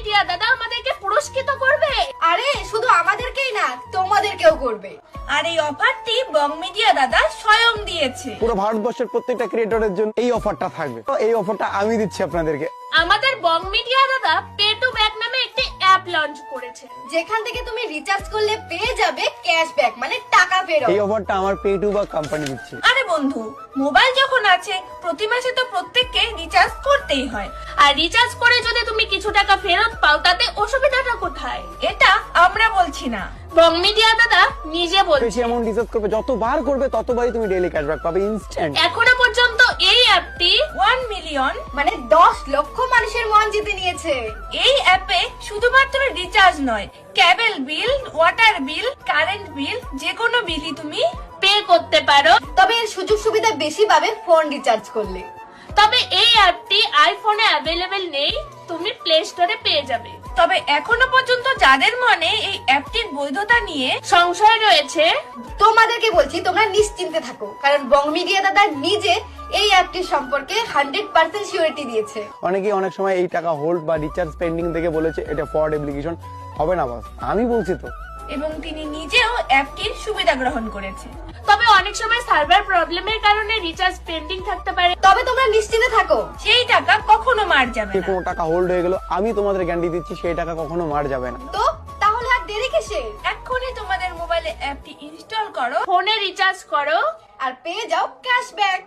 Media দাদা আমাদেরকে পুরস্কৃত করবে। আরে শুধু আমাদেরকেই না, তোমাদেরকেও করবে। আর এই অফারটি বং মিডিয়া দাদা স্বয়ং দিয়েছে। পুরো ভারতবর্ষের প্রত্যেকটা ক্রিয়েটরের জন্য এই অফারটা থাকবে। তো এই অফারটা আমি দিচ্ছি আপনাদেরকে। আমাদের বং মিডিয়া দাদা পে টু ব্যাক নামে একটি অ্যাপ লঞ্চ করেছে, যেখান থেকে তুমি রিচার্জ করলে পেয়ে যাবে ক্যাশব্যাক, মানে টাকা ফেরত। এই অফারটা আমার পে টু বা কোম্পানি দিচ্ছে। আরে বন্ধু, মোবাইল যখন আছে প্রতি মাসে তো প্রত্যেককে রিচার্জ করতেই হয়। আর রিচার্জ করে যদি তুমি কিছু টাকা ফেরত পাও তাতে অসুবিধাটা কোথায়? এটা আমরা বলছি না, বং মিডিয়া দাদা নিজে বলছে। বেশি অ্যামাউন্ট রিচার্জ করবে, যতবার করবে ততবারই তুমি ডেইলি ক্যাশব্যাক পাবে ইনস্ট্যান্ট। এখনো পর্যন্ত এই অ্যাপটি 1 মিলিয়ন মানে 10 লক্ষ মানুষের মন জিতে নিয়েছে। এই অ্যাপে শুধুমাত্র রিচার্জ নয়, কেবল বিল, ওয়াটার বিল, কারেন্ট বিল, যে কোনো বিলই তুমি পে করতে পারো। তবে এর সুযোগ সুবিধা বেশি পাবে ফোন রিচার্জ করলে। তবে এই অ্যাপটি আইফোনে অ্যাভেলেবেল নেই, তুমি প্লে স্টোরে পেয়ে যাবে। তবে এখনো পর্যন্ত যাদের মনে এই অ্যাপটির বৈধতা নিয়ে সংশয় রয়েছে, তোমাদেরকে বলছি তোমরা নিশ্চিন্তে থাকো, কারণ বং মিডিয়া দাদা নিজে এই অ্যাপটির সম্পর্কে 100% সিউরিটি দিয়েছে। অনেকেই অনেক সময় এই টাকা হোল্ড বা রিচার্জ পেন্ডিং থেকে বলেছে এটা ফ্রড অ্যাপ্লিকেশন, হবে না বস, আমি বলছি তো। এবং তিনি নিজেও অ্যাপটির সুবিধা গ্রহণ করেছে। তবে অনেক সময় সার্ভার প্রবলেমের কারণে রিচার্জ পেন্ডিং থাকতে পারে। তবে তোমরা নিশ্চিন্তে থাকো, সেই টাকা কখনো মার যাবে যে না। কোনো টাকা হোল্ড হয়ে গেল, আমি তোমাদের গ্যারান্টি দিচ্ছি সেই টাকা কখনো মার যাবে না। তো তাহলে আর দেরি কিসের? এক্ষুনি তোমাদের মোবাইলে অ্যাপটি ইনস্টল করো, ফোনে রিচার্জ করো আর পেয়ে যাও ক্যাশব্যাক।